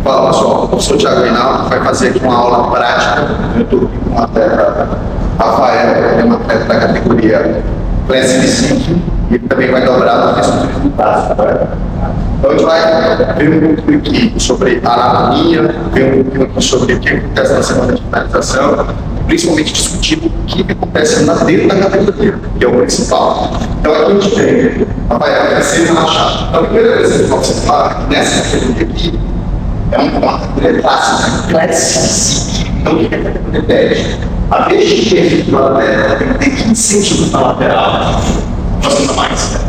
Fala pessoal, eu sou o Thiago Reinaldo, vai fazer aqui uma aula prática. Eu estou aqui com o atleta Rafael, ele é um atleta da categoria Classic 5 e ele também vai dobrar no fisiculturismo básico. Então a gente vai ver um pouco aqui sobre a anatomia, ver um pouquinho aqui sobre o que acontece na semana de finalização, principalmente discutir o que acontece lá dentro da categoria, que é o principal. Então aqui a gente tem, Rafael, vai ser relaxado. Então a primeira coisa que você pode observar nessa categoria aqui é uma categoria clássica, Classic. Então o que é a categoria 10? A vestimenta do atleta tem que ter 15 centímetros na lateral, fazendo mais,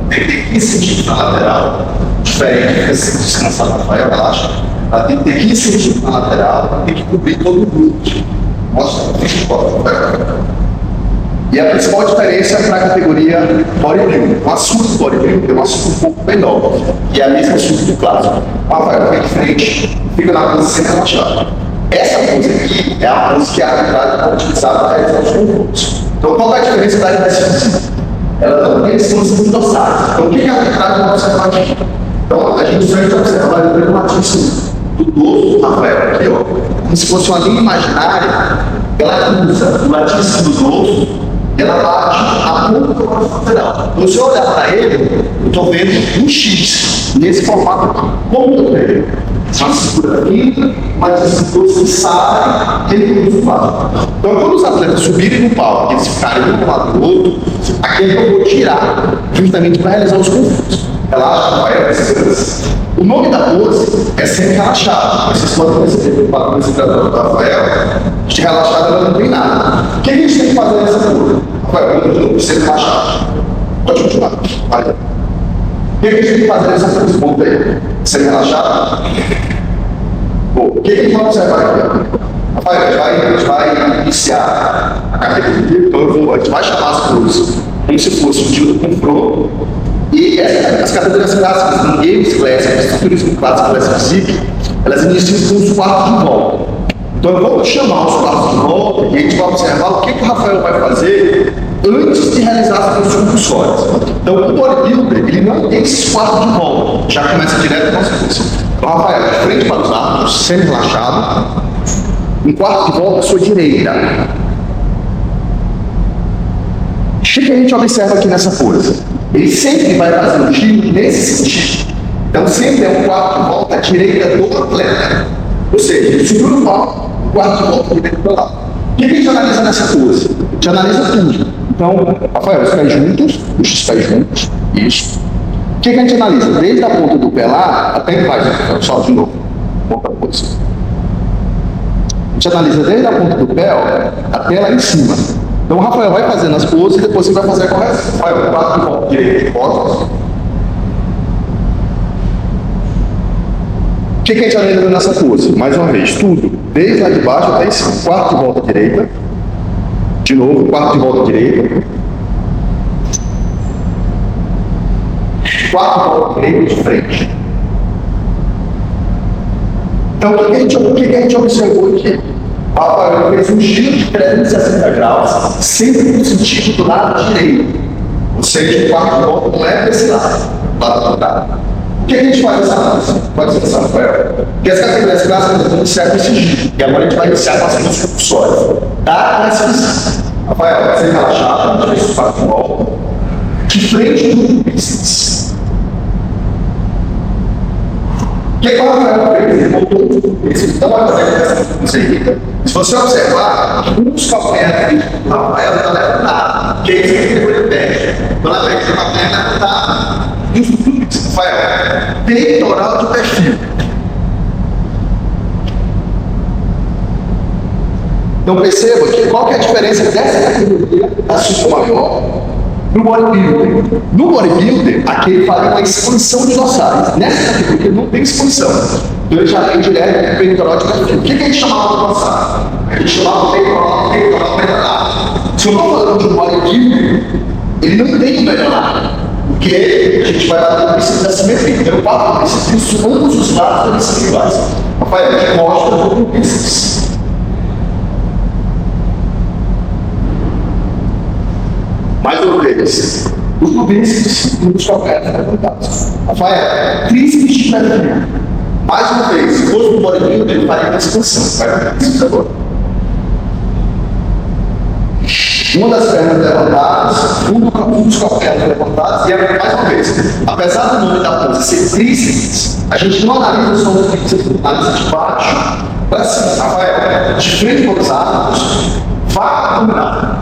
tem que ter 15 centímetros na lateral, diferente, descansar, Rafael, relaxa. Ela tem que ter 15 centímetros na lateral, tem que cobrir todo o glúteo. Mostra, fica de foto. E a principal diferença para a categoria bodybuilding. O assunto do bodybuilding tem um assunto um pouco menor, que é a mesma assunto do clássico. Rafael, fica de frente, fica na posição relaxada. Essa pose aqui é a pose que a arbitragem pode utilizar para realizar os confrontos. Então, qual é a diferença da arbitragem? Ela não tem expansão dorsais. Então, o que a arbitragem vai observar aqui? Então, a gente vai observar o pragmatismo do dorso do Rafael aqui, ó, como se fosse uma linha imaginária. Ela cruza o latíssimo do dorso, ela bate a ponta do braço lateral. Então, se eu olhar para ele, eu estou vendo um X nesse formato aqui. Como eu vejo? Uma cintura fina, mas as cinturas que saem dentro do lado. Então, quando os atletas subirem no palco e eles ficarem um do lado do outro, aqui é que eu vou tirar, justamente para realizar os confrontos. Relaxa, vai, descansa. O nome da pose é sempre relaxado. Vocês podem perceber que o desidratador do Rafael, de relaxado ela não tem nada. O que a gente tem que fazer nessa pose? Rafael, de novo, sempre relaxado. Pode continuar. Vai. O que a gente tem que fazer nessa pose? Ponto aí. Sempre relaxado. Bom, o que a gente vai observar aqui? Rafael, a gente vai iniciar a categoria, então a gente vai chamar as poses como se fosse um dia do confronto. E as categorias clássicas, no Games Classic, no Turismo Clássico, Classic, elas iniciam com os quartos de volta. Então eu vou chamar os quartos de volta e a gente vai observar o que o Rafael vai fazer antes de realizar as funções compulsórias. Então o bodybuilder, ele não tem esses quartos de volta, já começa direto com as funções. Então Rafael, de frente para os árbitros, semi-relaxado, um quarto de volta à sua direita. O que a gente observa aqui nessa pose? Ele sempre vai fazer um giro nesse sentido. Então sempre é um quarto de volta à direita do atleta. Ou seja, ele subiu no palco, um quarto de volta direito para lá. O que a gente analisa nessa pose? A gente analisa tudo. Então, Rafael, os pés juntos, puxa os pés juntos, isso. O que a gente analisa? Desde a ponta do pé lá até embaixo, só de novo, outra pose. A gente analisa desde a ponta do pé, ó, até lá em cima. Então o Rafael vai fazendo as poses e depois você vai fazer a correção. Rafael, quatro de volta, direito de costas. O que a gente analisa nessa pose? Mais uma vez, tudo. Desde lá de baixo até em cima. Quarto de volta direita. De novo, quarto de volta direita. Quarto de volta direita de frente. Então o que a gente observou aqui? O Rafael fez um giro de 360 graus, sempre no sentido do lado direito. Ou seja, o quarto de volta não é para esse lado contrário. O que a gente faz nessa análise? Pode ser essa, Rafael? Porque as categorias clássicas vão iniciar com esse giro. E agora a gente vai iniciar com as funções compulsórias. Da classificação. Rafael, sem relaxado, a gente fez o quarto de volta. De frente do bíceps. O que o Rafael fez? Ele voltou o bíceps. Então, vai fazer essa função. Se você observar, os calcanhares do Rafael não levam nada, que é isso que ele pede. Então, a perna da perna está em fluxo, Rafael. Peitoral de perfil. Então, perceba que qual que é a diferença dessa categoria da sua maior no bodybuilder. No bodybuilder, aqui ele fala uma expansão de dorsais. Nessa categoria não tem expansão. Então ele já vem direto do peitoral de perfil. O que a gente chamava de dorsal? A gente chamava de peitoral melhorado. Se eu estou falando de um bodybuilder, ele não tem um melhorado. Porque a gente vai dar o princípio da simetria. Então eu falo princípio ambos os lados da bíceps iguais. Rafael, a gente mostra o bíceps. Mais uma vez, os bíceps e os calcanhares levantados. Rafael, tríceps de perfil. Mais uma vez, se fosse um bodybuilder, ele faria uma expansão. Vai fazer isso agora. Uma das pernas levantadas, um dos calcanhares levantados, e mais uma vez, apesar do nome da pose ser tríceps, a gente não analisa só os tríceps, analisa de baixo para cima. Rafael, de frente para os árbitros, vá abdominal.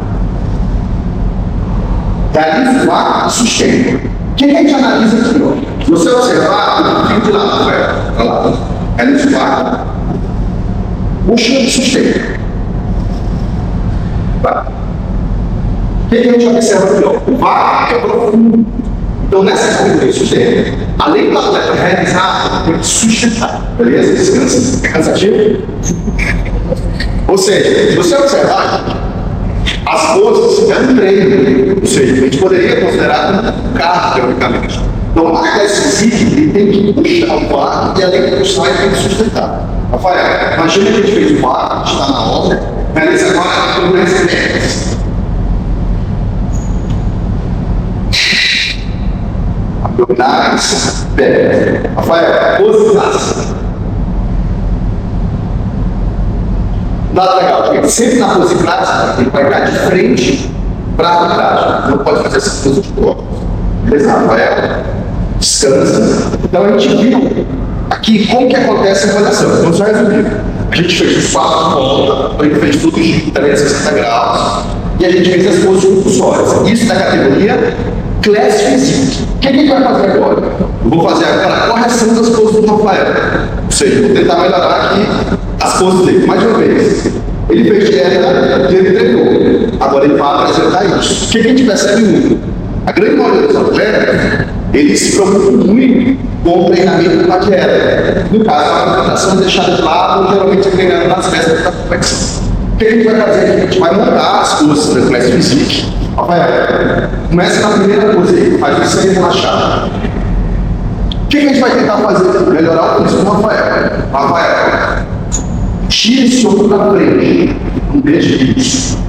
Realiza o vácuo e sustenta. O que a gente analisa aqui? Ó? Se você observar, eu fico de lado, Rafael. Olha lá. Realiza o vácuo, puxa e sustenta. Tá. O que a gente observa aqui? Ó? O vácuo é profundo. Então, nessa categoria sustenta, além do atleta realizar, tem que sustentar. Beleza? Descansa. É cansativo? Ou seja, se você observar, as poses é um treino. Ou seja, a gente poderia considerar como carro, teoricamente. Então, o atleta físico, ele tem que puxar o vácuo e, além de puxar, ele tem que sustentar. Rafael, imagina que a gente fez o vácuo, a gente está na obra, realiza agora abdominais internos. Abdominais, pé. Rafael, pose clássica. Nada legal, porque sempre na pose clássica ele vai estar de frente para a trás. Não pode fazer essa pose de costas. Beleza, Rafael? Descansa. Então a gente viu aqui como que acontece a avaliação. Então só resumir. A gente fez os 4 voltas, a gente fez tudo de 360 graus e a gente fez as poses compulsórias. Isso da categoria Class Physique. O que a gente vai fazer agora? Eu vou fazer agora a correção das poses do Rafael. Ou seja, vou tentar melhorar aqui as poses dele. Mais uma vez, ele fez dieta e ele treinou. Agora ele vai apresentar isso. O que a gente percebe muito? A grande maioria dos atletas, eles se preocupam muito com o treinamento da dieta. No caso, a alimentação é deixada de lado, geralmente é treinando nas festas da competição. O que a gente vai fazer aqui? A gente vai montar as poses da Class Physique. Rafael, começa na primeira pose aí, faz isso aí relaxado. O que a gente vai tentar fazer? Melhorar o pulso do Rafael. Rafael, tira esse ombro para frente. Não deixe isso.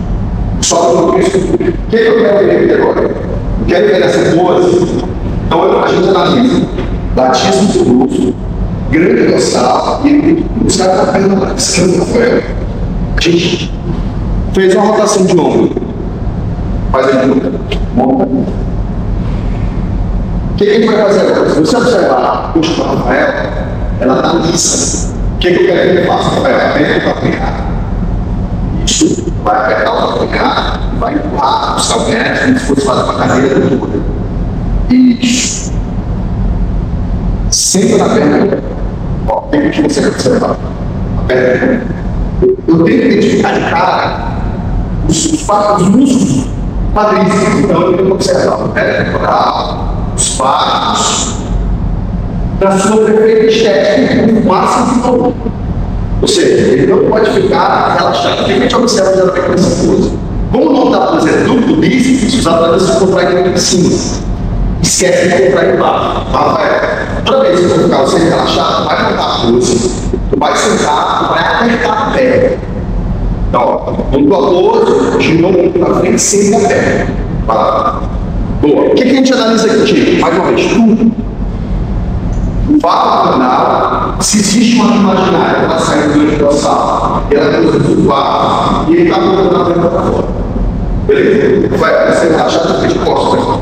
Sobe o pulso. O que eu quero ver aqui agora? Eu quero ver essa pose. Então a gente analisa latismo do pulso, grande dorsal e os caras estão pegando a descanso, Rafael. A gente fez uma rotação de ombro. Faz aí de novo. Monta. O que a gente vai fazer agora? Se você observar a puxa do Rafael, ela está lisa. O que eu quero que ele faça? Rafael, aperta o calcanhar. Isso. Vai apertar o calcanhar, vai empurrar os calcanhares como se fosse fazer uma carreira de dura. Isso. Senta na perna. Ó, o que você quer observar? Aperta. Eu tenho que identificar de cara os músculos quadríceps. Então eu tenho que observar o pé temporal, os passos, para sua perfeita estética, o máximo que for. Ou seja, ele não pode ficar relaxado. O que a gente observa geralmente nessa coisa? Como não dá, por exemplo, duplo bíceps, os atletas se contraem muito em cima. Esquece de contrair embaixo. Rafael, toda vez que você ficar você relaxado, vai montar a pose, tu vai sentar, tu vai apertar a perna. Então, vamos para a pose, girou o ombro para frente, senta a perna. Vai lá. Boa. O que a gente analisa aqui, Tiago? Mais uma vez, tudo. O vácuo abdominal, se existe uma imaginária, ela sai do dorsal, ela usa o vácuo e ele está colocando a perna para fora. Beleza? Vai ser relaxado de costas.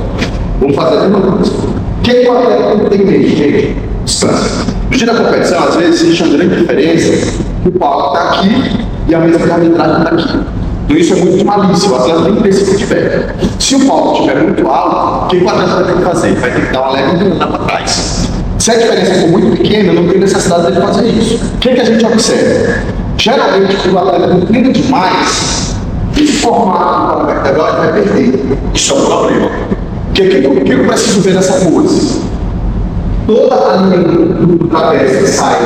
Vamos fazer a mesma coisa. O que o atleta tem que ter, gente? Distância. No dia da competição, às vezes, existe uma grande diferença que o palco está aqui e a mesa de arbitragem está aqui. Então isso é muito de malícia, o atleta tem que ter esse feedback. Se o palco estiver muito alto, o que o atleta vai ter que fazer? Vai ter que dar uma leve inclinada para trás. Se a diferença for muito pequena, não tem necessidade de fazer isso. O que a gente observa? Geralmente, quando o atleta inclina demais, esse formato paravertebral vai perder. Isso é um problema. O que eu preciso ver nessa pose? Toda a linha do trapézio sai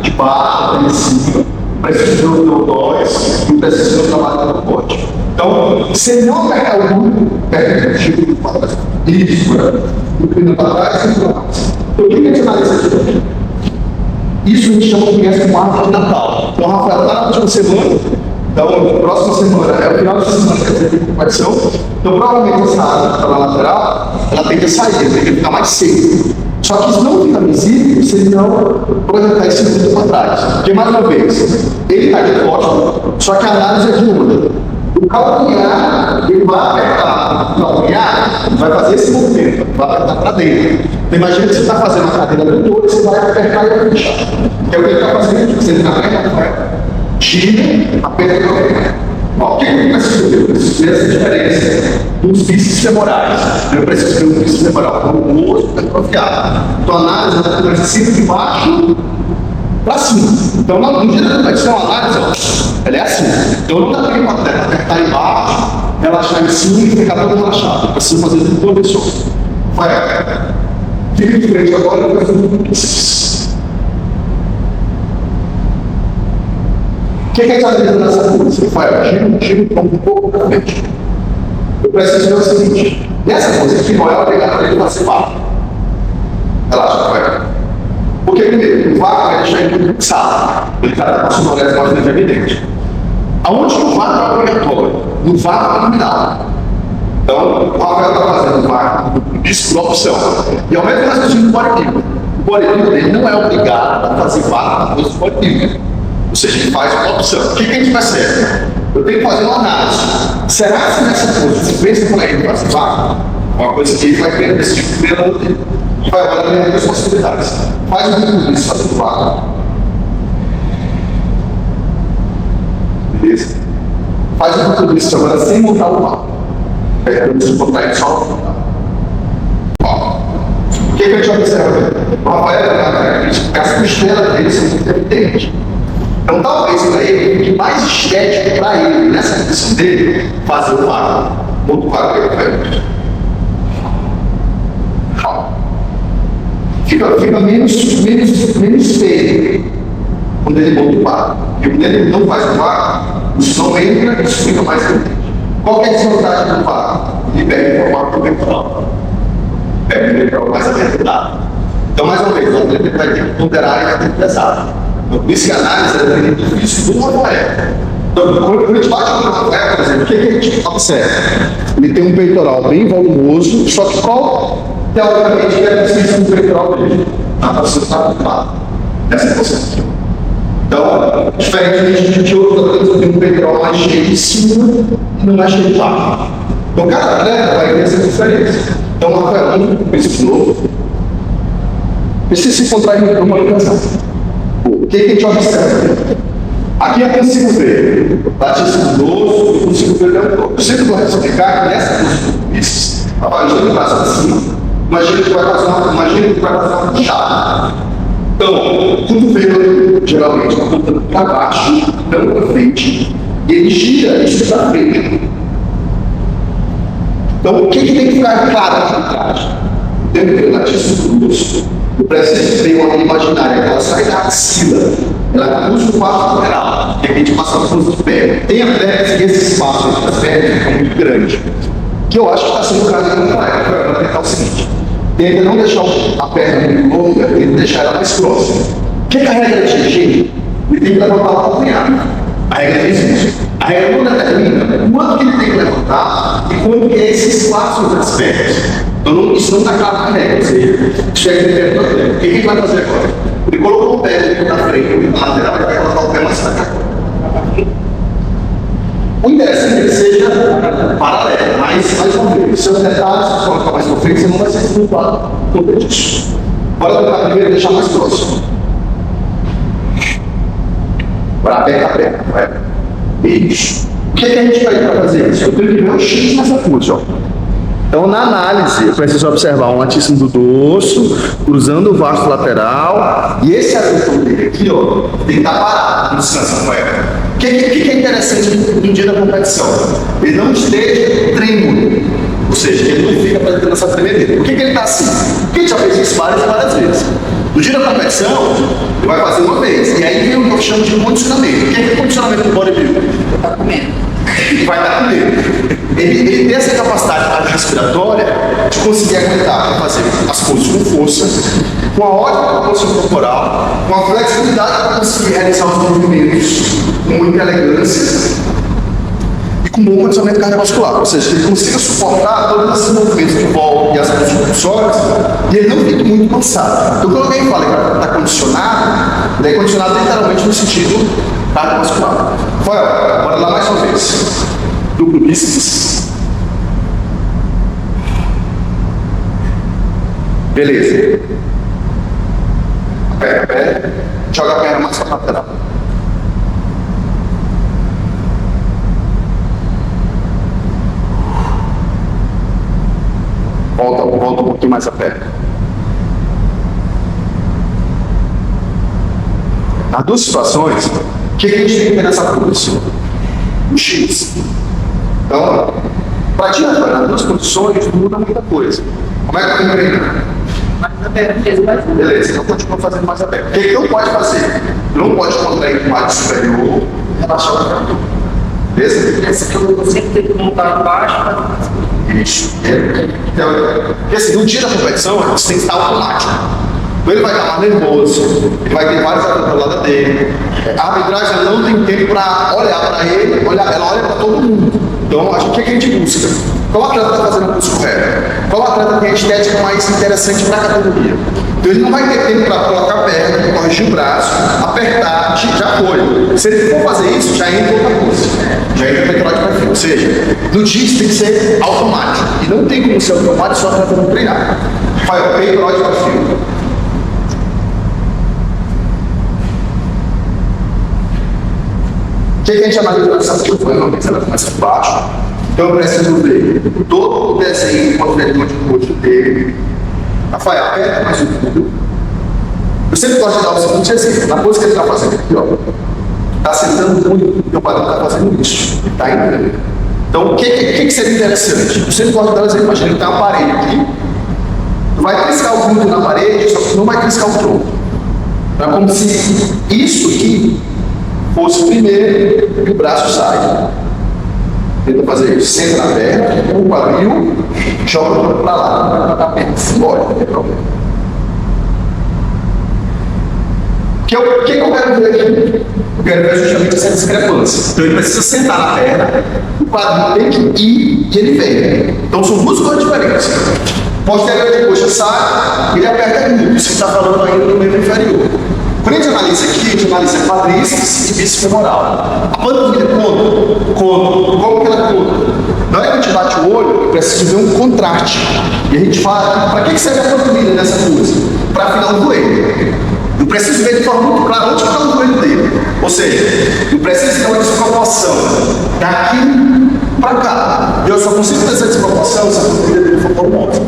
de baixo até cima. Preciso ver o teodóis e preciso ver o trabalho do corte. Então, se não apertar o mundo, perde o tipo para trás. Isso, inclina para trás e para trás. Então, o que a gente analisa aqui? Isso a gente chama de criança com árvore natal. Então, Rafael, está na última semana. Então, próxima semana é o final da semana que você tem competição. Então, provavelmente essa árvore que está na lateral, ela tende a sair, ela tende a ficar mais seca. Só que isso não fica visível se ele não projetar esse movimento para trás. Porque, mais uma vez, ele está de costas, só que a análise é de uma. O calcanhar, ele vai apertar o calcanhar, vai fazer esse movimento, vai apertar para dentro. Então, imagina que você está fazendo uma cadeira do todo, você vai apertar e vai fechar. Que é o que ele está fazendo, você está apertando, gira, aperta o calcanhar. O que eu preciso ver? Eu preciso ver essa diferença dos bíceps femorais. Eu preciso ver o bíceps femoral como o osso atrofiado. Então, a análise vai sempre de baixo para cima. Então, no dia da competição, a análise, ó, ela é assim. Então, não dá para ir apertar embaixo, relaxar em cima e ficar todo relaxado. Eu preciso fazer tudo uma pessoa. Vai. Fica de frente agora, eu vou fazer um bíceps. O que é que a gente vai fazer nessa posição? Vai, gira o tronco um pouco para frente. Eu preciso ver o seguinte: nessa posição aqui não é obrigado para ele fazer vácuo. Relaxa, vai. Porque, primeiro, o vácuo vai deixar ele fixado. Ele está com a sonolese mais evidente. Aonde que o vácuo é obrigatório? No vácuo abdominal. Então, o Rafael está fazendo o vácuo isso por opção. E ao mesmo raciocínio do bodybuilder. O bodybuilder ele não é obrigado a fazer vácuo na posição do bodybuilder. Ou seja, ele faz uma opção. O que a gente percebe? Eu tenho que fazer uma análise. Será que nessa posição, se pensa para ele fazer vácuo? Uma coisa que ele vai querer decidir primeiro dele. E vai avaliar as responsabilidades. Faz muito isso fazendo vácuo. Beleza? Faz muito isso agora sem montar o vácuo. Eu preciso botar ele só. O que a gente observa? O Rafael, as costelas dele são muito evidentes. Então, talvez para ele, fique mais estético para ele, nessa condição dele, fazer o vácuo. Monta o vácuo aí, fica menos feio quando ele monta o vácuo. E quando ele não faz o vácuo, isso não entra, isso fica mais evidente. Qual é a desvantagem do vácuo? Ele pega o formato temporal. Pega o temporal mais arredondado. Então, mais uma vez, o atleta vai ter que ponderar e vai ter que pesar. Então, por isso que a análise é dependente do físico do Rafael. Então, quando a gente bate no Rafael, por exemplo, o que a gente observa? Ele tem um peitoral bem volumoso, só que qual, teoricamente, é o físico do peitoral dele? A posição está ocupada. Nessa posição. Então, diferentemente de outros atletas que tem um peitoral mais cheio de cima e não mais cheio de baixo. Então, cada atleta vai ter essa diferença. Então, o Rafael, um princípio novo, precisa se contrair uma ligação. O que a gente observa? Aqui eu consigo ver batismo do osso, eu consigo ver o leão. Eu sempre vou explicar que nessa posição do bíceps, a barriga do braço acima, imagina que vai fazer uma puxada. Então, o cotovelo geralmente está apontando para baixo, não para frente, e ele gira isso para frente. Então, o que tem que ficar claro aqui atrás? Dentro do batismo do osso, eu preciso ter uma imaginária que ela sai da axila, ela cruza o quarto lateral, que a gente passa por de pé. Tem atletas que esse espaço entre as pernas é muito grande, que eu acho que está sendo o caso da minha época. Para tentar o seguinte: tenta não deixar a perna muito longa, tenta deixar ela mais próxima. O que a regra de higiene? Ele tem que levantar o calcanhar. A regra diz isso. A regra não determina quanto que ele tem que levantar e quanto que é esse espaço entre as pernas. Então, isso não está claro na regra. Ou seja, chega de perto do atleta. O que ele vai fazer agora? Ele colocou o pé dele na frente, ele na lateral, ele vai colocar o pé mais para cá. O interessante é que ele seja paralelo, mas mais uma vez, seus detalhes, se colocar mais para frente, você não vai ser culpado por isso. Bora tentar primeiro deixar mais próximo. Agora aperta a perna, vai. Isso. O que a gente vai fazer isso? Eu tenho que ver o X nessa pulse, ó. Então, na análise, eu preciso observar um latíssimo do dorso, cruzando o vasto lateral, e esse adutor dele aqui, ó, tem que estar parado, descansando. O que é interessante no dia da competição? Ele não esteja trêmulo, ou seja, ele não fica apresentando essa tremedeira. Por que ele está assim? Porque ele já fez isso várias e várias vezes. No dia da competição, ele vai fazer uma vez, e aí vem o que eu chamo de condicionamento. O que é o condicionamento do bodybuilder? Ele está comendo. Ele vai estar comendo. Ele tem essa capacidade respiratória de conseguir aguentar para fazer as coisas com força, com a ótima proporção corporal, com a flexibilidade para conseguir realizar os movimentos com muita elegância e com bom condicionamento cardiovascular, ou seja, que ele consiga suportar todos esses movimentos de volta e as condições e ele não fique muito cansado. Então, quando alguém fala que está condicionado, ele é condicionado literalmente no sentido cardiovascular. Rafael, bora lá mais uma vez. Duplo bíceps. Beleza. Pega a perna, joga a perna mais para a lateral. Volta um pouquinho mais a perna. Nas duas situações, o que a gente tem que ter nessa posição? O X. Então, para adiantar nas duas posições, não muda muita coisa. Como é que eu tenho que treinar? Beleza, então continua fazendo mais aberto. O que não pode fazer? Não pode contrair o quadro superior, relaxar o abdômen. Beleza? Essa que eu sempre tenho que montar embaixo. Isso. Porque assim, no dia da competição, você tem que estar automático. Então ele vai estar mais nervoso, ele vai ter vários atletas do lado dele. A arbitragem não tem tempo para olhar para ele, ela olha para todo mundo. Então, o que a gente busca? Qual atleta está fazendo o curso correto? Qual atleta tem a estética mais interessante para a categoria? Então ele não vai ter tempo para colocar a perna, corrigir o braço, apertar, já foi. Se ele for fazer isso, já entra outra coisa. Já entra peitoral para frente. Ou seja, no dia isso tem que ser automático. E não tem como ser automático só atleta não treinar. Vai o peitoral para frente. O que a gente analisa nessa posição? Ela começa por baixo. Então eu preciso ver todo o desenho de movimento de rosto dele. Rafael, aperta mais um pouco. Eu sempre gosto de dar o seguinte exemplo. Na pose que ele está fazendo aqui, ó. Está sentando muito, o padrão está fazendo isso. Está entrando. Então o que seria interessante? Eu sempre gosto de dar um exemplo. Imagina que tem uma parede aqui. Vai triscar o glúteo na parede, só que não vai triscar o tronco. É como se isso aqui fosse primeiro e o braço sai. Tenta fazer isso, senta na perna, o quadril, joga o para lá, a perna embora, não tem problema. O que eu quero ver aqui? Eu quero ver justamente essa discrepância. Então ele precisa sentar na perna, o quadril tem que ir e ele vem. Então são duas coisas diferentes. Posterior de coxa sai, ele aperta muito, isso que está falando ainda no membro inferior. Quando a gente analisa aqui, a gente analisa quadríceps e bíceps femoral. A panturrilha conta. Como que ela conta? Na hora que a gente bate o olho, eu preciso ver um contraste. E a gente fala, para que serve a panturrilha nessa coisa? Para afinar o joelho. Eu preciso ver de forma muito clara onde está o joelho dele. Ou seja, eu preciso ter uma desproporção daqui para cá. Eu só consigo ter essa desproporção se a panturrilha dele for por moto.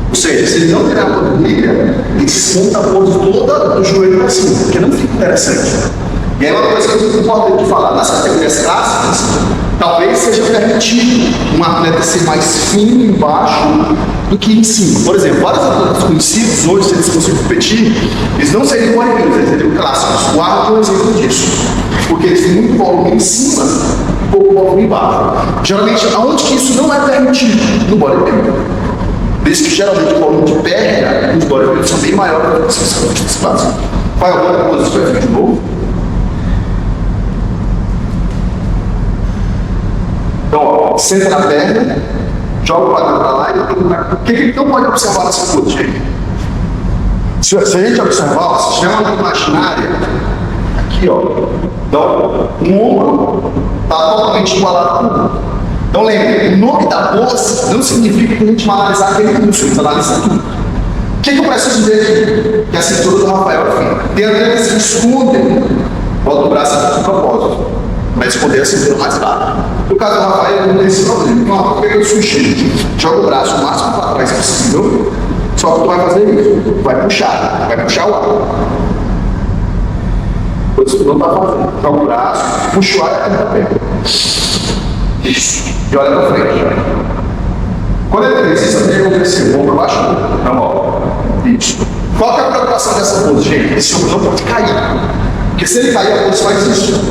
Ou seja, se ele não tirar a panturrilha, ele desmonta a pose toda do joelho para cima, porque não fica interessante. E aí uma coisa que é muito importante de falar, nas categorias clássicas, talvez seja permitido um atleta ser mais fino embaixo do que em cima. Por exemplo, vários atletas conhecidos hoje, se eles fossem competir, eles não seriam bodybuilders, eles seriam clássicos. O Arnold é um exemplo disso. Porque eles têm muito volume em cima e pouco volume embaixo. Geralmente, aonde que isso não é permitido? No bodybuilding. Por isso que geralmente o volume de perna, os bodybuilders são bem maiores do que os clássicos. Vai agora a posição de novo. Então, ó, senta na perna, joga o quadril para lá e o que ele não pode observar nessa coisa, gente? Se a gente observar, o sistema imaginária, aqui, ó, então, um ombro está totalmente igualado com o outro. Então, lembre, o nome da pose não significa que a gente vai analisar aquele músculo, a gente analisa tudo. O que eu preciso ver aqui? Que a cintura do Rafael é fina. Tem atletas que escondem, bota o braço aqui de propósito, vai esconder a cintura mais rápido. No caso do Rafael, não tem esse problema. Então, pega o sushi, joga o braço o máximo para trás possível, só que tu vai fazer isso, vai puxar o ar. Coisa que tu não está fazendo. Joga o braço, puxa o ar e cai na perna. Isso. E olha para frente. Quando ele precisa, tem que acontecer. Vamos para baixo? Não, ó. Isso. Qual que é a preocupação dessa pose, gente? Esse ombro não pode cair. Porque se ele cair, a pose faz isso.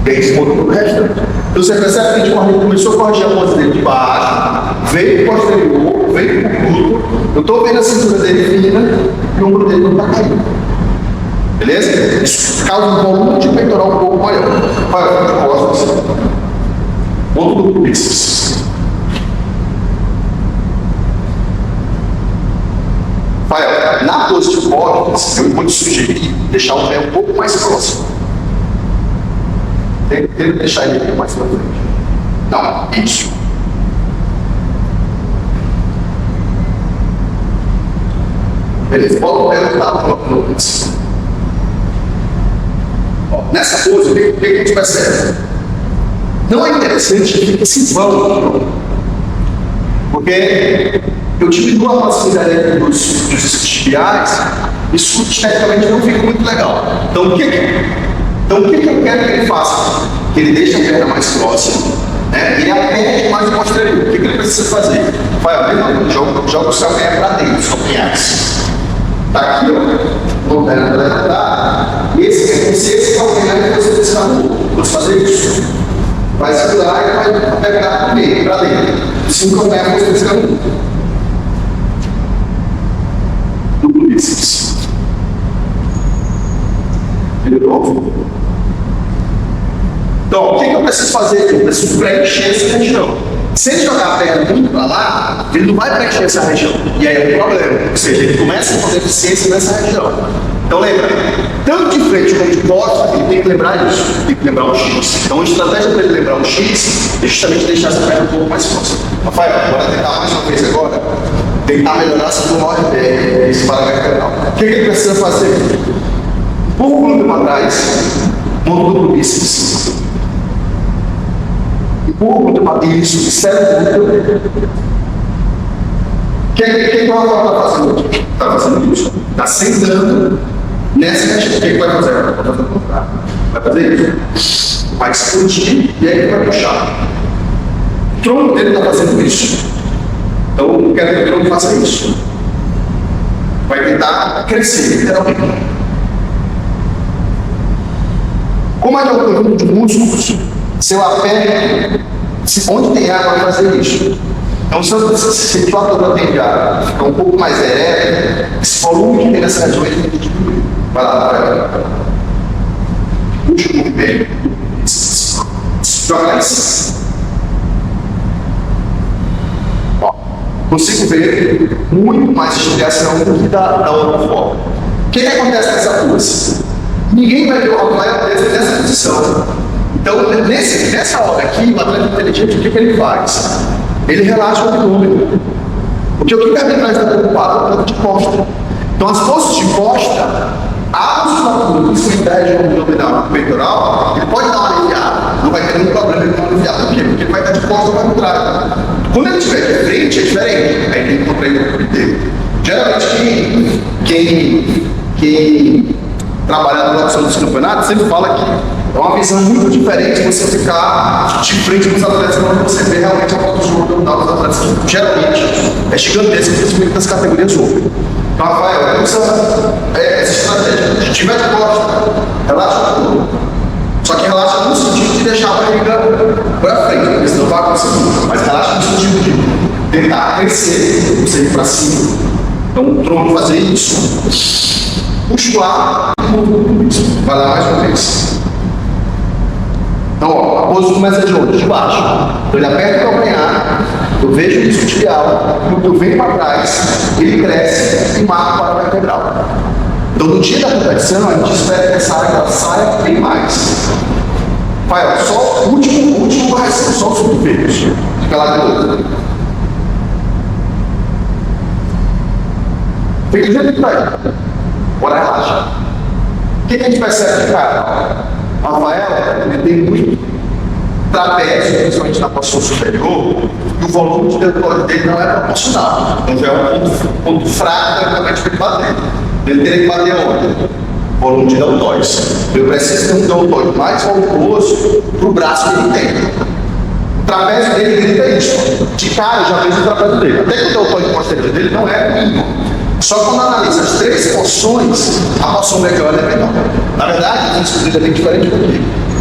Tem esse ponto todo o restante. Então você percebe que a gente começou a corrigir a pose dele de baixo, veio para o posterior, veio para o glúteo. Eu estou vendo a cintura dele fina e o ombro dele não está caindo. Beleza? Isso causa um volume de peitoral um pouco maior. Olha, de costas. ponto do bíceps. Rafael, na pose de costas, eu vou te sugerir deixar o pé um pouco mais próximo. Tem que deixar ele um pouco mais pra frente. Não, isso. Beleza, bota o pé no talo no bíceps. Nessa pose, o que a gente percebe? Não é interessante que fique esse vão, porque eu diminuo a facilidade dos isquiotibiais, isso esteticamente não fica muito legal. Então, o que eu quero que ele faça? Que ele deixe a perna mais próxima, né? E aperte mais o posterior. O que ele precisa fazer? Joga o calcanhar para dentro, os calcanhares. Está aqui, ó, não perna para levantar. Esse calcanhar que você precisa fazer isso. Vai segurar e vai pegar para meio, para dentro. Se não calcanhar, você precisa duplo bíceps. Melhorou? Então, o que eu preciso fazer? Eu preciso preencher essa região. Se ele jogar a perna muito para lá, ele não vai preencher essa região. E aí é um problema. Ou seja, ele começa a ter deficiência nessa região. Então lembra, tanto de frente como de costas, ele tem que lembrar isso. Tem que lembrar um X. Então a estratégia para ele lembrar um X é justamente deixar essa perna um pouco mais próxima. Rafael, bora tentar mais uma vez agora. Tentar melhorar essa pulmão esse paravertebral. O que ele precisa fazer? Empurra o glúteo para trás, monta o duplo bíceps. Empurra o glúteo para trás, isso, serve o glúteo. O que o Rafael está fazendo? Está fazendo isso. Está sentando nessa região. O que vai fazer? Vai fazer isso. Vai explodir e aí vai puxar. O tronco dele está fazendo isso. Então, eu quero que o tronco faça isso. Vai tentar crescer, literalmente. Como é que é o conjunto de músculos? Se eu aperto, onde tem água, vai fazer isso. Então, se o abdômen tem água, fica um pouco mais ereto, esse volume que tem nessa região, ele tem que diminuir. Vai lá, vai. Puxa o movimento. Joga lá em cima. Consigo ver muito mais estimulação do que da outra forma. O que acontece nessa pose? Ninguém vai ver o Rafael nessa posição. Então, nessa hora aqui, o atleta inteligente, o que ele faz? Ele relaxa o abdômen. Porque o que está atrás está preocupado é o ponto de costa. Então, as forças de costa, a musculatura, principalmente do abdominal e peitoral, ele pode dar uma aliviada. Não vai ter nenhum problema ele dar uma aliviada. Por quê? Porque ele vai estar de costa para contrário. Quando ele estiver de frente, é diferente. Aí tem que contrair o corpo inteiro. Geralmente, quem trabalha na produção dos campeonatos sempre fala que é uma visão muito diferente você ficar de frente com os atletas quando você vê realmente a produção abdominal dos atletas, que geralmente é gigantesca, principalmente das categorias ouro. Então, Rafael, usa essa estratégia. Se tiver de costa, relaxa tudo. Só que relaxa no sentido de deixar a barriga para frente, porque senão vai conseguir. Mas relaxa no sentido de tentar crescer, você ir para cima. Então, o tronco fazer isso. Puxa o ar, vai lá mais uma vez. Então, ó, a pose começa de onde? De baixo. Então, ele aperta o calcanhar, eu vejo o isquiotibial, eu venho para trás, ele cresce e marca o paravertebral. Então, no dia da competição, a gente espera que essa área saia bem mais. Vai, ó, só o último correção, só os subfeitos. Fica lá de novo. Fica do jeito que vai. Bora, relaxa. O que a gente percebe de cara? O Rafael, ele tem muito trapézio, principalmente na posição superior, e o volume de deltóide dele não é proporcional. Então já é um ponto fraco, teoricamente, para ele bater. Ele teria que bater onde? Volume de deltóides. Eu preciso ter um deltóide mais volumoso para o braço que ele tem. O trapézio dele grita isso. De cara, eu já vejo o trapézio dele. Até que o deltóide posterior dele não é mínimo. Só que quando analisa as três porções, a porção medial é menor. Na verdade, a gente é bem diferente do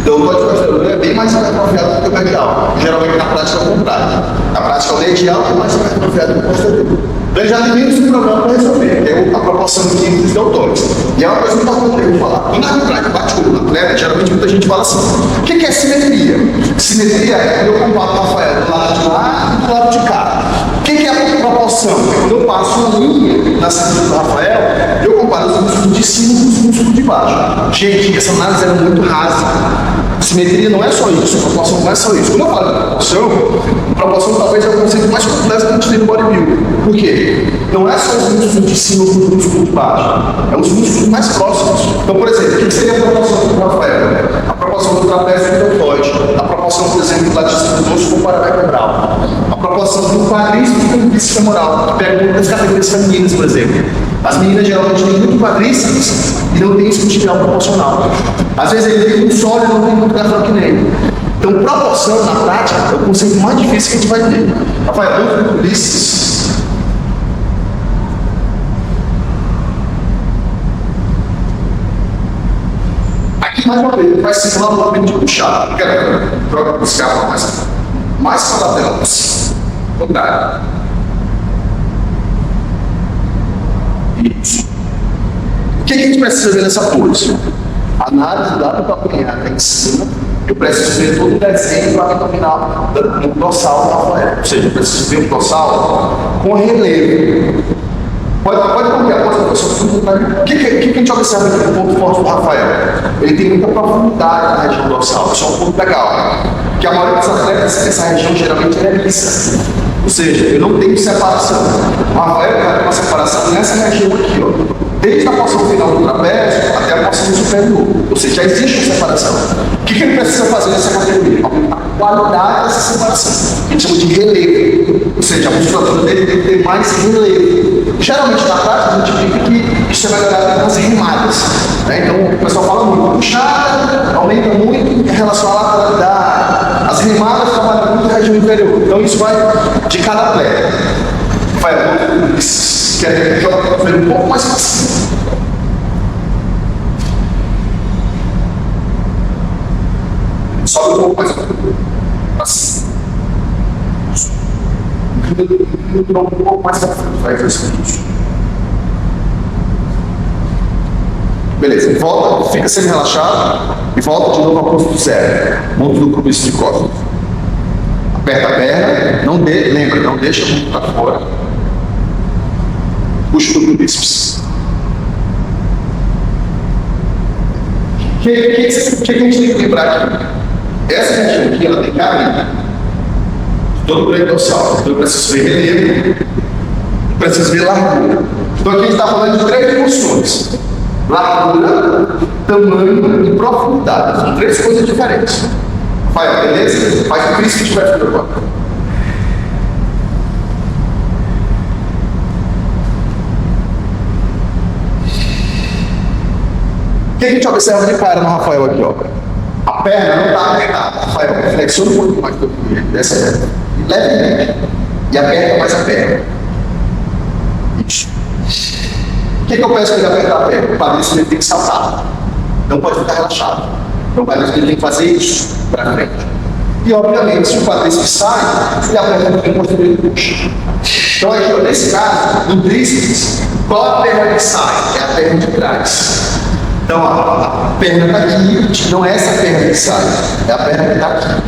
que Então o código posterior é bem mais hipertrofiado do que o medial. Geralmente na prática é o contrário. Na prática o medial é mais hipertrofiado do que o posterior. Então ele já tem menos problema para resolver, que é a proporção de químicos deltoides. E é uma coisa importante que eu vou falar. Quando a arbitragem bate com o atleta, geralmente muita gente fala assim: o que é simetria? Simetria é quando eu comparo o Rafael do lado de lá e do lado de cá. O que é a proporção? Quando eu passo uma linha na cintura do Rafael, eu comparo os músculos de cima com os músculos de baixo. Gente, essa análise era muito rasa. Simetria não é só isso, proporção não é só isso. Quando eu falo de proporção talvez é o conceito mais complexo que a gente tem no bodybuilding. Por quê? Não é só os músculos de cima com os músculos de baixo, é os músculos mais próximos. Então, por exemplo, o que seria a proporção do Rafael? A proporção do trapézio e do deltoide, a proporção, por exemplo, do latíssimo do osso com o paravertebral, a proporção do quadríceps com o bíceps femoral, que pega muitas categorias femininas, por exemplo. As meninas geralmente têm muito quadríceps e não tem esse material proporcional. Às vezes ele tem muito sólido e não tem muito gastrocnêmico. Então, proporção na prática é o conceito mais difícil que a gente vai ter. Rafael, muito bíceps. Aqui, mais uma vez, ele vai simular o movimento de puxar. Troca para buscar mais para a lateral possível. Contrário. Isso. O que a gente precisa ver nessa pose? Análise dada para apanhar até em cima. Eu preciso ver todo o desenho para dominar no dorsal da Rafael. Ou seja, eu preciso ver o dorsal com relevo. Pode qualquer coisa, professor. O que a gente observa aqui no ponto forte do Rafael? Ele tem muita profundidade na região dorsal. Isso é um ponto legal. Que a maioria dos atletas, essa região geralmente é lisa. Ou seja, eu não tenho separação. O Rafael vai ter uma separação nessa região aqui, ó. Desde a porção final do trapézio até a porção superior. Ou seja, já existe uma separação. O que ele precisa fazer nessa categoria? Aumentar a qualidade dessa separação. A gente chama de relevo. Ou seja, a musculatura dele tem que ter mais relevo. Geralmente na prática a gente vê que isso é melhorado nas remadas. Né? Então o pessoal fala muito, puxada aumenta muito em relação à lateralidade. As remadas trabalham muito na região inferior. Então isso vai de cada atleta. Vai quer que joga um pouco mais para cima. Sobe um pouco mais para cima. Um pouco mais para frente. Vai fazer isso. Beleza, volta, fica semi relaxado e volta de novo ao posto zero. Monta no começo de costas. Aperta a perna, lembra, não deixa muito para fora. Puxa o bíceps. O que a gente tem que lembrar aqui? Essa região aqui, ela tem carinho. Todo o grande dorsal. Então eu preciso ver relevo, preciso ver largura. Então aqui a gente está falando de três dimensões: largura, tamanho e profundidade. São três coisas diferentes. Vai, beleza? Faz o que tiver que agora. O que a gente observa de cara no Rafael aqui, ó? A perna não está apertada. Rafael, flexiona um pouquinho mais do que ele, dessa levemente. E aperta mais a perna. Isso. O que eu peço para ele apertar a perna? O quadríceps ele tem que saltar. Não pode ficar relaxado. Então o quadríceps ele tem que fazer isso para frente. E obviamente, se o quadríceps sai, ele aperta um pouquinho posterior e puxa. Então aqui, ó, nesse caso, no tríceps, qual a perna que sai? É a perna de trás. Então, a perna está aqui, não é essa perna que sai, é a perna que está aqui.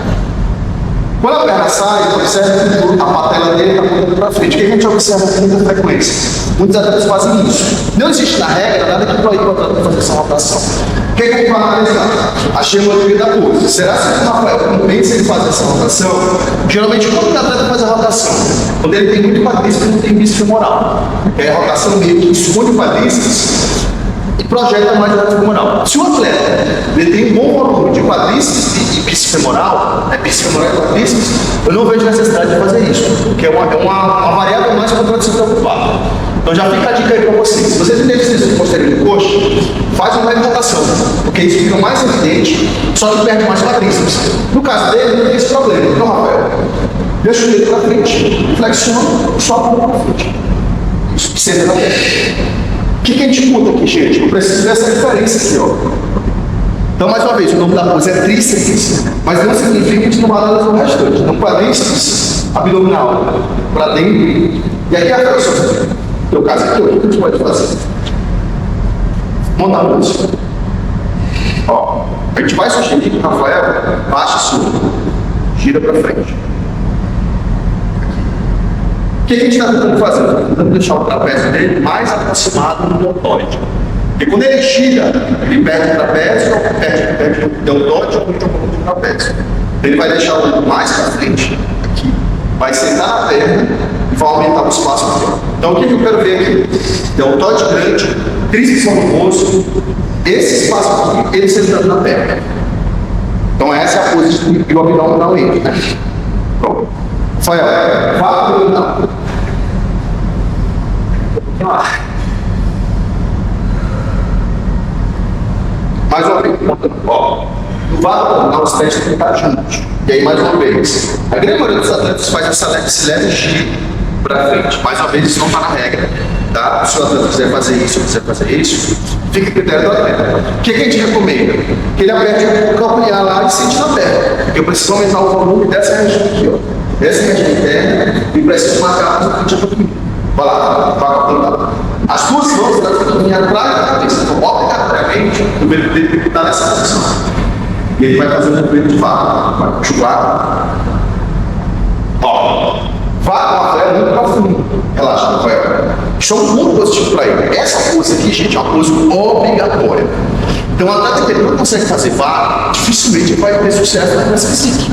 Quando a perna sai, observa que a patela dele está apontando para frente. O que a gente observa com muita frequência? Muitos atletas fazem isso. Não existe na regra nada que proíba o atleta fazer essa rotação. O que a gente vai analisar? A geometria da pose. Será que o Rafael compensa ele fazer essa rotação? Geralmente, quando o atleta faz a rotação? Quando ele tem muito quadríceps, ele não tem bíceps femoral. É a rotação meio que esconde o quadríceps e projeta mais o femoral. Se o atleta ele tem um bom volume de quadríceps e bíceps femoral, bíceps femoral e quadríceps, eu não vejo necessidade de fazer isso, porque é uma variável mais para o atleta se preocupar. Então já fica a dica aí para vocês. Se você tem deficiência posterior do coxo, faz uma leve rotação, porque isso fica mais evidente, só que perde mais quadríceps. No caso dele, não tem esse problema. Então, Rafael, deixa o dedo para frente, flexiona, só a mão para frente. Isso, senta na perna. O que a gente muda aqui, gente? Eu preciso ver essa diferença aqui, ó. Então, mais uma vez, o nome da pose é tríceps, mas não significa que a gente não vai analisar o restante. Então, parênteses abdominal para dentro. E aqui a flexão. No caso aqui, o que a gente pode fazer? Montar a pose. Ó, a gente vai sugerir que o Rafael baixe e suba. Gira para frente. O que a gente está tentando fazer? Tentando deixar o trapézio dele mais aproximado do deltoide. Porque quando ele gira, ele perde o trapézio, perde o deltoide ou o trapézio. Ele vai deixar o mais para frente, aqui, vai sentar na perna e vai aumentar o espaço aqui. Então o que eu quero ver aqui? Deltoide grande, tríceps famoso, esse espaço aqui, ele sentando na perna. Então essa é a posição que o abdominal entra. Né? Pronto. Rafael, vá para o abdominal. Mais uma vez, ó, no vá abdominal os pés têm que estar juntos. E aí, mais uma vez, a grande maioria dos atletas faz esse leve giro para frente. Mais uma vez, isso não está na regra, tá? Se o atleta quiser fazer isso ou quiser fazer isso, fica a critério do atleta. O que a gente recomenda? Que ele aperte o calcanhar lá e sente na perna. Eu preciso aumentar o volume dessa região aqui, ó. Dessa região interna e preciso marcar o que eu vai lá, vai apontar. As duas mãos elas têm que vir atrás da cabeça. Então, obrigatoriamente, o dedo dele tem que estar nessa posição. E ele vai fazer um movimento de vaca, vai puxar. Ó, vaca é muito profundo. Relaxa, Rafael. Isso é um ponto positivo para ele. Essa pose aqui, gente, é uma pose obrigatória. Então, o atleta que ele não consegue fazer vaca, dificilmente vai ter sucesso na classe física.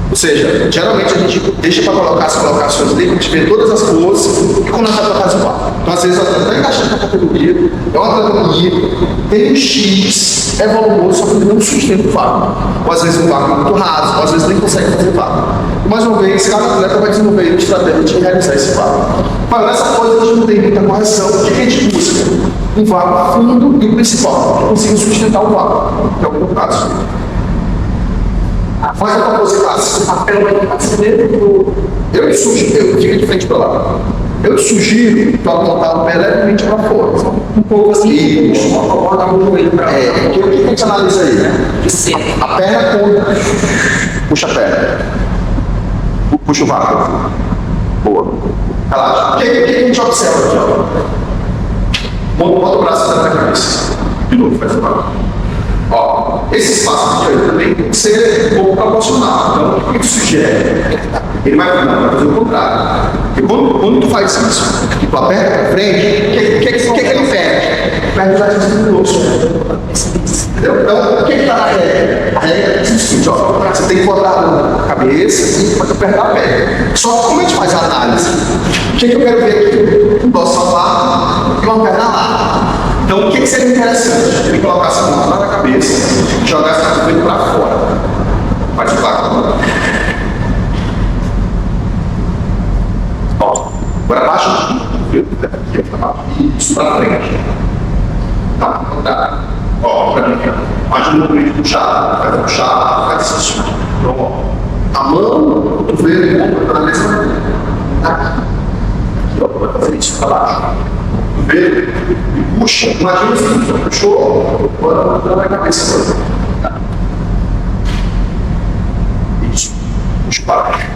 Ou seja, geralmente a gente deixa para colocar as colocações dele, a gente vê todas as poses e quando a gente vai fazer o vaca. Então, às vezes, o atleta está encaixando na categoria, é um atleta bonito, tem um X, é volumoso, só que ele não sustenta o vaca. Ou às vezes o vaca é muito raso, ou às vezes nem consegue fazer vaca. E mais uma vez, cada atleta vai desenvolver uma estratégia de realizar esse vaca. Mas nessa pose a gente não tem muita correção. O que a gente busca? Um vaca fundo e o principal, que consiga sustentar o vaca, que é o meu caso. Faz a pose clássica. A perna vai acender. Eu sugiro, fica de frente para lá. Eu sugiro para montar o pé levemente para fora. Um pouco assim. Isso. Colocar o joelho para fora. O que a gente analisa aí, né? A perna conta. Puxa a perna. Puxa o vácuo. Boa. Relaxa. O que a gente observa aqui? Bota o braço atrás da cabeça. De novo, faz o vácuo. Ó, esse espaço aqui também tem que ser um pouco proporcional. Então, o que tu sugere? Ele vai fazer o contrário. Porque quando tu faz isso, que tu aperta para frente, o que ele perde? Perde os artistas do osso. Entendeu? Então, o que está na regra? A regra é o seguinte, ó, você tem que botar a cabeça e pode apertar a perna. Só que como a gente faz a análise? O que eu quero ver aqui? Um dorsal lá e uma perna lá. Então, o que seria interessante? Ele colocasse a mão lá na cabeça e jogasse a cabeça para fora. Pode falar. Ó, agora baixa isso para frente. Tá. Ó, para mim. Faz um movimento puxar, faz isso. Então, ó, a mão, o cotovelo, está na mesma linha. Aqui, ó, vai fazer isso para baixo. Vê e puxa. Imagina se você puxou, agora na cabeça. Isso. Puxa para baixo.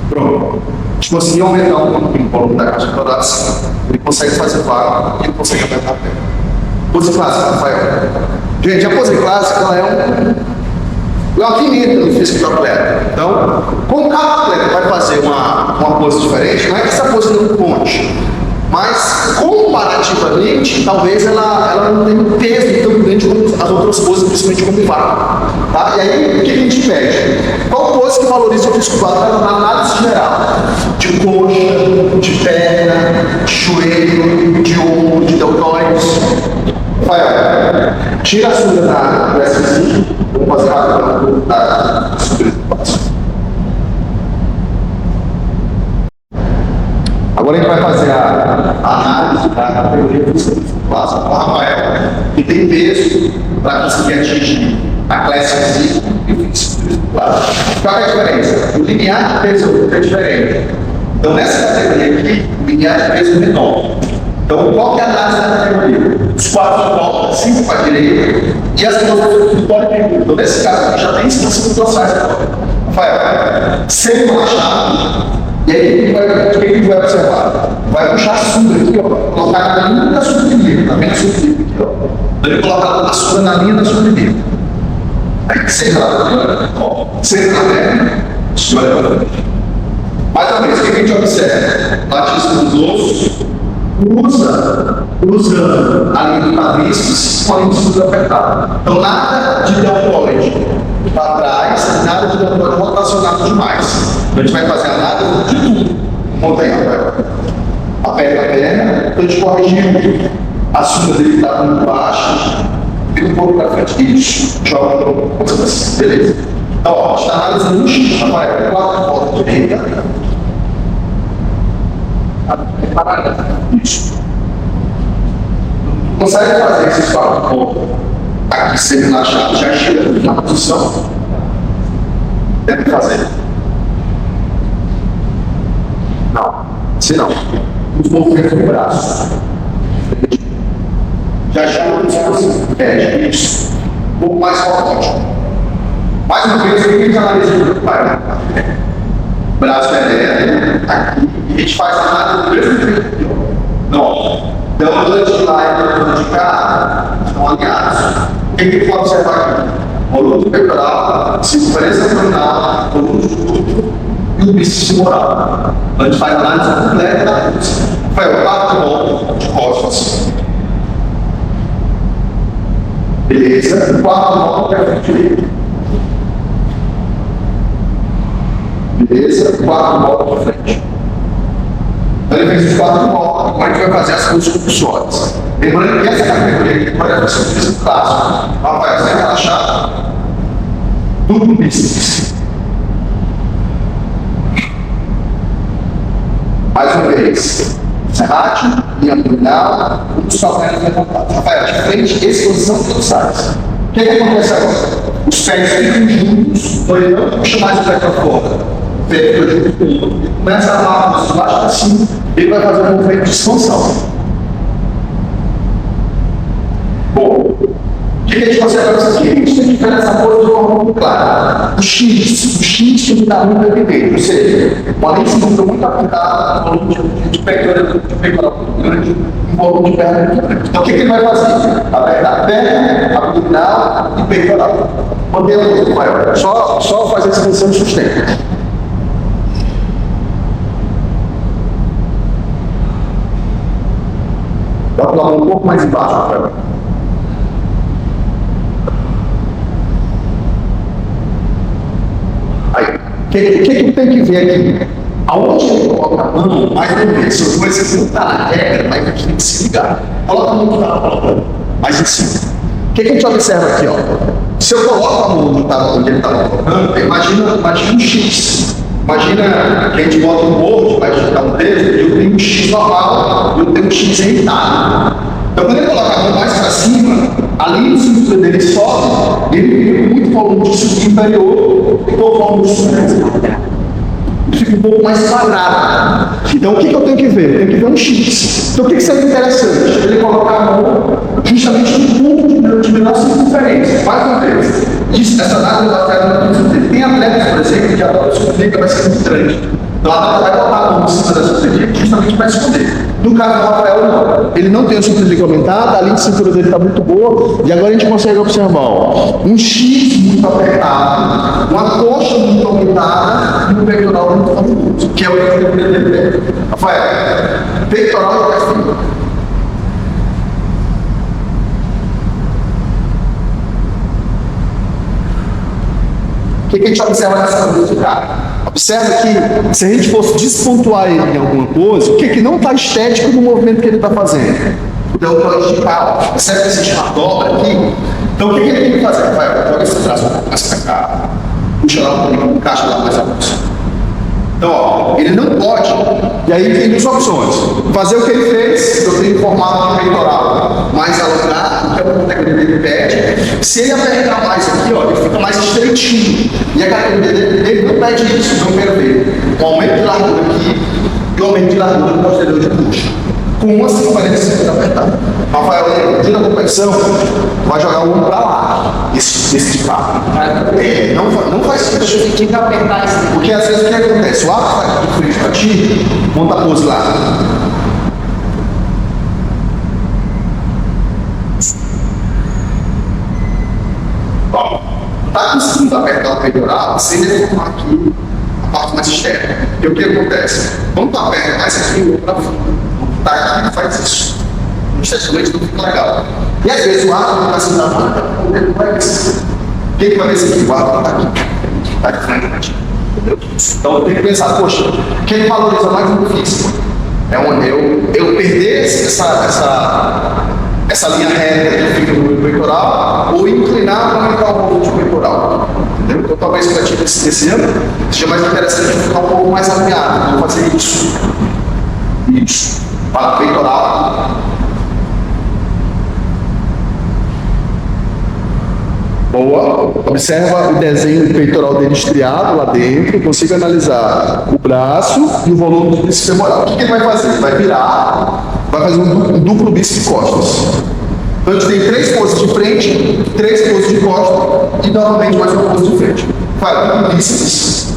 Pronto. Se conseguir aumentar um volume da caixa torácica, ele consegue fazer vaga e ele consegue aumentar a perna. Pose clássica, Rafael. Gente, a pose clássica ela é uma pimenta no físico do atleta. Então, quando cada atleta vai fazer uma pose diferente, não é que essa pose não conte, mas comparativamente, talvez ela não tenha um peso tão grande como as outras poses, principalmente como o vaca. Tá? E aí, o que a gente pede? Qual pose que valoriza o físico do atleta na análise geral? De coxa, de perna, de joelho, de ombro, de deltóides. Rafael, tira a sunga da SC, vamos fazer rápido da subida do passo. Agora a gente vai fazer a análise da teoria do passo com o Rafael, que tem peso para conseguir atingir a classe física e o físico do passo. Qual é a diferença? O linear de peso é diferente. Então, nessa categoria aqui, o linear de peso é menor. Então, qual que é a análise da categoria? Os 4 voltas, 5 para a direita, e as duas do pole. Então, nesse caso aqui, já tem expansão do processo. Rafael, sem relaxar, e aí o que vai observar? Vai puxar a sombra aqui, ó, colocar na linha da sublinha, tá vendo a sublinha aqui, ó. Ele coloca a sombra na linha da sublinha. Aí, sem relaxar, ó, sem relaxar, sombra. Mais uma vez, o que a gente observa? Latíssimo dos ossos, usa a linha do quadríceps com a linha do cinturão apertada. Então, nada de deltoide para trás, nada de deltoide rotacionado demais. Então, a gente vai fazer a nada de tudo. Montanha, aperta a perna, então a gente corrigiu a sunga dele que está muito baixa, vira um pouco para frente. Isso, joga um pouco, beleza? Então, ó, a gente está analisando o X, Rafael, 4 voltas direita. Isso. Consegue fazer esses 4 pontos aqui sem relaxar, já chega na posição? Deve fazer. Não, se não. Os movimentos do braço. Já chega na posição. Isso. Um pouco mais forte. Mais uma vez, o que a gente analisa no pai? Braço ereto, aqui, e a gente faz a nada do mesmo jeito aqui, ó. Não. Então, durante de lá e durante de cá, estão alinhados. O que a gente pode observar aqui? Volume peitoral, circunferência abdominal, volume de tudo e o bíceps femoral. Então, a gente faz a análise completa da coisa. Foi o 4 voltas de costas. Beleza? 4 voltas para frente direito. Beleza? 4 voltas para frente. Então, ele fez os 4 voltas. Como é que vai fazer as coisas compulsórias? Lembrando que essa categoria aqui, por exemplo, se eu fiz um clássico, vai ser relaxado. Tudo no bíceps. Mais uma vez. Serrate, linha abdominal, os calcanhares levantados. Rafael, de frente, exposição totais. O que acontece agora? Os pés ficam juntos, então ele não puxa mais o pé para fora. Começa a amar de baixo para cima, ele vai fazer um movimento de expansão. Bom, o que a gente consegue fazer aqui? A gente tem que ver essa coisa de forma muito clara. O X tem que estar muito evidente, ou seja, uma linha de cintura muito apertada, um volume de peitoral muito grande, um volume de perna muito grande. Então, o que ele vai fazer? Apertar a perna, abdominal e peitoral. Manter a coisa maior. Só fazer essa expansão de sustento. Dá para dar um pouco mais embaixo, Rafael. Aí, o que tu tem que ver aqui? Aonde ele coloca a mão, mais uma vez, se você não está na regra, mas a gente tem que se ligar. Coloca a mão aqui, mais em cima. O que a gente observa aqui, ó? Se eu coloco a mão onde ele estava colocando, imagina um X. Imagina que a gente bota um board, vai digitar um dedo, e eu tenho um X normal, e eu tenho um X irritado. Então, quando ele coloca a mão mais para cima, a linha do cinturão dele sobe, ele fica com muito volume de cinturão inferior e com o volume de cinturão. Ele fica um pouco mais quadrado. Então, o que eu tenho que ver? Eu tenho que ver um X. Então, o que seria interessante? Ele colocar a mão justamente no ponto de menor circunferência. Mais uma vez. Essa data da lateral tem atletas, por exemplo, que agora a superliga vai ser muito grande. Então, a data vai botar a mão em cima da superliga justamente para esconder. No caso do Rafael, não. Ele não tem a superliga aumentada, a linha de cintura dele está muito boa, e agora a gente consegue observar ó, um X muito apertado, uma coxa muito aumentada e um peitoral muito famoso, que é o que eu quero entender. Rafael, peitoral e costas. O que a gente observa nessa coisa, cara? Observa que, se a gente fosse despontuar ele em alguma coisa, o que não está estético no movimento que ele está fazendo? O deltoide de cá, percebe que existe uma dobra aqui? Então, o que ele tem que fazer? Vai, joga esse braço mais para cá, puxa lá um pouquinho, encaixa lá mais a bolsa. Então, ó, ele não pode, e aí tem duas opções. Fazer o que ele fez, eu tenho formato de peitoral mais alongado, que é uma categoria dele pede. Se ele apertar mais aqui, ó, ele fica mais estreitinho. E a categoria dele não pede isso, não quero ver. Um aumento de largura aqui e um aumento de largura posterior de bucha. Com assim parece ser apertado. Rafael, no dia da competição, vai jogar o ombro para lá. Esse de papo. Não faz sentido. Você tinha que apertar esse. Porque às vezes o que acontece? O ato vai de frente para ti, monta a pose lá. Tá conseguindo apertar o peitoral sem deformar aqui a parte mais externa. E o que acontece? Quando tu aperta mais aqui, o para fundo. Tá aqui e faz isso. Esteticamente não fica legal. E às vezes o átomo está assim na mão, o dedo vai descer. Quem que vai ver se o átomo está aqui? Está de frente para ti. Entendeu? Então tem que pensar, poxa, quem valoriza mais o físico? É onde eu perder essa linha reta que fica no peitoral ou inclinar para aumentar o volume de peitoral. Entendeu? Então talvez para ti esse ano seja mais interessante ficar um pouco mais alinhado. Vou fazer isso. Isso. Para o peitoral. Boa. Observa o desenho do peitoral dele estriado lá dentro. Consiga analisar o braço e o volume do bíceps femoral. O que ele vai fazer? Ele vai virar, vai fazer um duplo bíceps de costas. Então a gente tem 3 poses de frente, 3 poses de costas e novamente mais uma pose de frente. Vai duplo bíceps.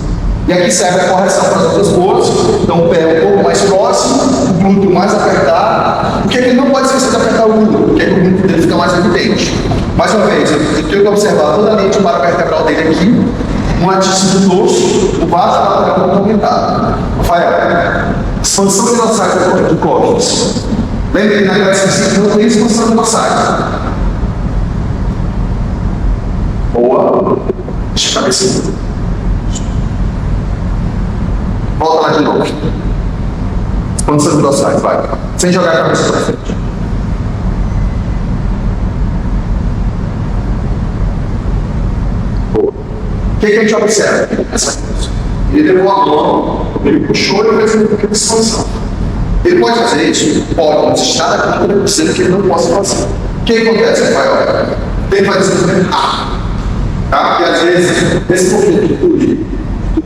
E aqui serve a correção para as outras poses. Então o pé um pouco mais próximo, o glúteo mais apertado. Por que ele não pode esquecer de apertar o glúteo? Porque o glúteo dele fica mais evidente. Mais uma vez, eu tenho que observar toda a linha de paravertebral dele aqui, um latíssimo do dorso, o vaso lateral muito aumentado. Rafael, expansão velocidade de costas. Lembra que na classe física não tem expansão velocidade. Boa. Deixa eu ver se. Volta lá de novo. Expansão velocidade, vai. Sem jogar a cabeça para frente. O que a gente observa? Essa coisa. Ele levou a mão, ele puxou e fez uma pequena expansão. Ele pode fazer isso? Pode, mas está aqui dizendo que ele não possa fazer. O que acontece, Rafael? Tem que fazer isso mesmo. Tá? Porque às vezes, nesse momento de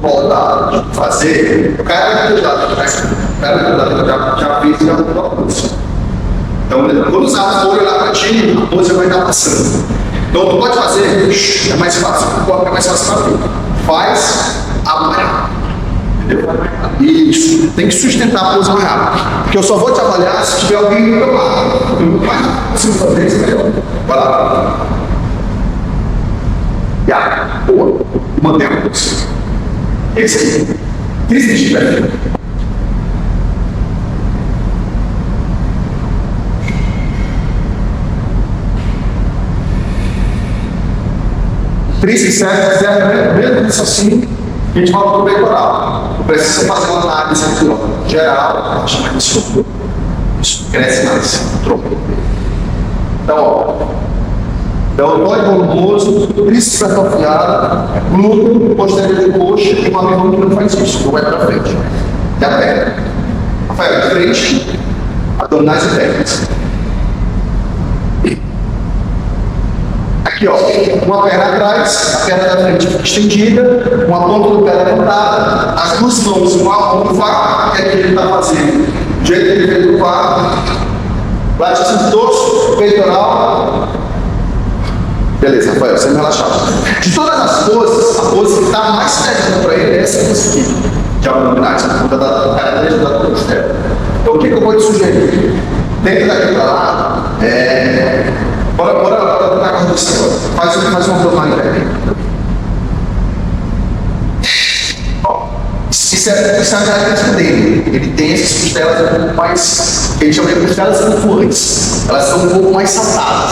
voltar, de fazer, o cara vai cuidar, já fez, já mudou a pose. Então, quando usar a folha lá para ti, a pose vai estar passando. Então, tu pode fazer, é mais fácil, o corpo é mais fácil para tu. Faz, avaliar. Entendeu? Isso, tem que sustentar a pose mais rápido. Porque eu só vou te avaliar se tiver alguém do meu lado. Eu mais rápido fazer isso, melhor. Vai lá. Boa. Mantém a pose. Esse aí. Tríceps de pé. Tríceps serve mesmo isso assim, que a gente fala do peitoral. Precisa fazer uma análise aqui, ó, geral, chama de estrutura. Isso cresce mais, tronco. Então, deltóide volumoso, tríceps atrofiado, glúteo, posterior de coxa e uma memória que não faz isso, não vai para frente. E a perna. Rafael, de frente, abdominais e pernas. Aqui, ó, uma perna atrás, a perna da frente estendida, uma ponta do pé levantada, as duas mãos, uma mão no vácuo, que é o que ele está fazendo. Do jeito que ele fez no vácuo, latíssimo do dorso, peitoral. Beleza, Rafael, você me relaxado. De todas as poses, a pose que está mais perto para ele é essa pose aqui, de abdominais, a ponta da cara dele da ponta externa. Então, o que eu vou te sugerir? Dentro daqui para lá, Bora tentar a condição. Faz um abdominal interno. Isso é a característica dele. Ele tem essas costelas um pouco mais. A gente chama de costelas influentes. Elas são um pouco mais saltadas.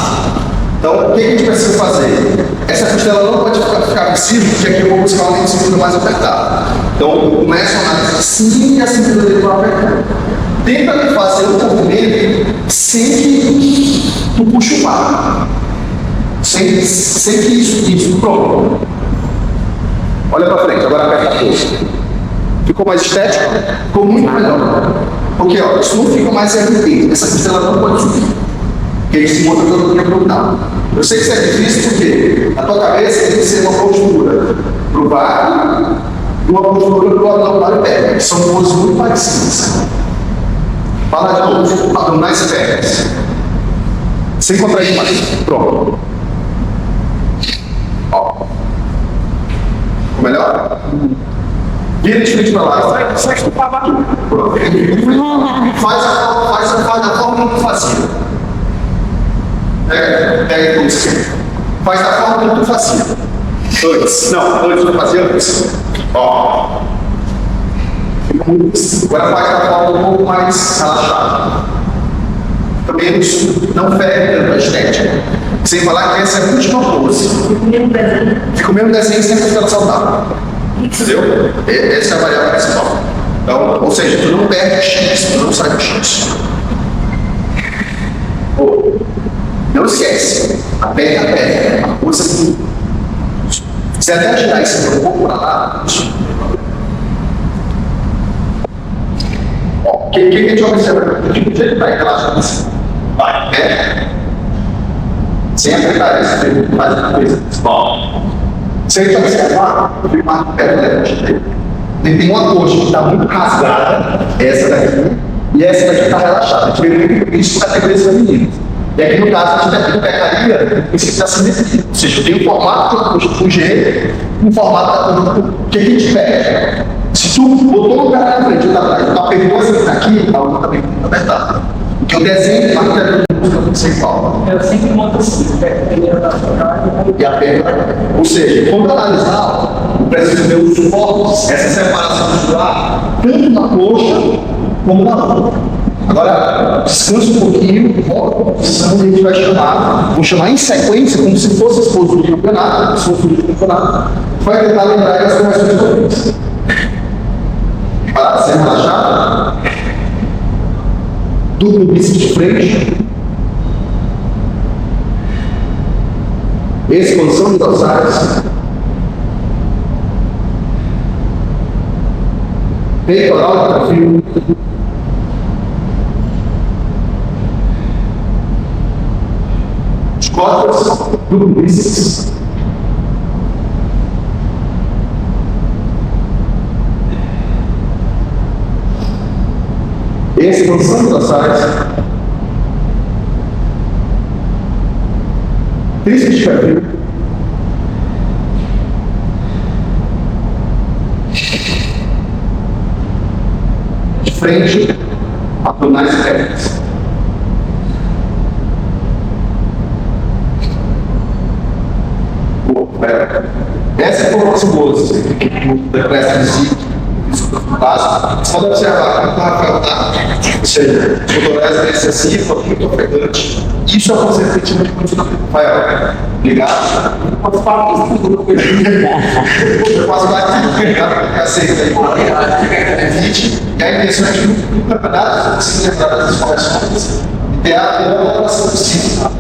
Então, o que a gente precisa fazer? Essa costela não pode ficar visível, porque aqui eu vou buscar uma cintura mais apertada. Então, eu começo a analisar assim e a cintura dele vai apertar. Tenta fazer o movimento sem que tu puxe o ar. Sem que isso, pronto. Olha para frente, agora aperta a força. Ficou mais estético? Ficou muito melhor. Porque ó, isso não fica mais evidente. Essa costela não pode subir. Porque isso se mostra todo o abdominal. Eu sei que isso é difícil porque na tua cabeça tem que ser uma postura pro vácuo e uma postura pro abdominal e pé. São poses muito parecidas. Fala de novo. Abdominais pés. Sem contrair mais. Pronto. Ó. Ficou melhor? Vira de frente para lá. Só estupar a barriga. Pronto. Faz a forma que tu fazia. Pega tudo assim. Faz da forma que tu fazia. Antes. Não, antes tu fazia antes. Ó. Agora faz da forma um pouco mais relaxada. Também não fere tanto a estética. Sem falar que essa é a última pose. Fica o mesmo desenho sem ficar saudável. Entendeu? Essa é a variável principal. Então, ou seja, tu não perde X, tu não sai do X. Não esquece, a perna, a coisa assim. Se até girar esse um pouco para lá, ó, o que a gente observa? O jeito que vai relaxando assim. Vai, né? Sem apertar esse, faz a coisa. Bom, se a gente observar, eu vi uma perna ele tem uma coxa que está muito rasgada, essa daqui, e essa daqui está relaxada. A gente vê muito isso para categorias femininas. E aqui no caso, a gente pegaria o princípio da simetria. Ou seja, tem um formato da coxa com G, um formato da coxa com. O que a gente pede? Se tu botou o pé na frente ou atrás, tu apertou essa aqui, a outra também fica apertada. Porque o desenho de matéria do músculo sem falta. Eu sempre monto assim, primeiro da E a perna. Ou seja, quando analisar, preciso ver os suportes, essa separação muscular, tanto na coxa como na outra. Agora, descansa um pouquinho, volta para a posição e a gente vai chamar, vou chamar em sequência, como se fosse esposo do campeonato, esposo do campeonato, vai tentar lembrar as conversões corretas. Para ser relaxado, duplo bíceps de frente, expansão de dorsais, peitoral de perfil, costas, duplo bíceps, expansão de dorsais, tríceps de perfil, de frente, abdominais pés. Essa é a formação boa, da pressa de si, básico. Você pode observar como o Rafael está, ou seja, fotolese excessiva, muito ofegante. Isso é uma coisa efetivamente muito Rafael. Ligado? Quando falo isso, tudo que Eu quase bati, ligado? Porque aceita aí, evite. E a intenção é que no campeonato você se lembrar das correções e ter a melhor relação possível.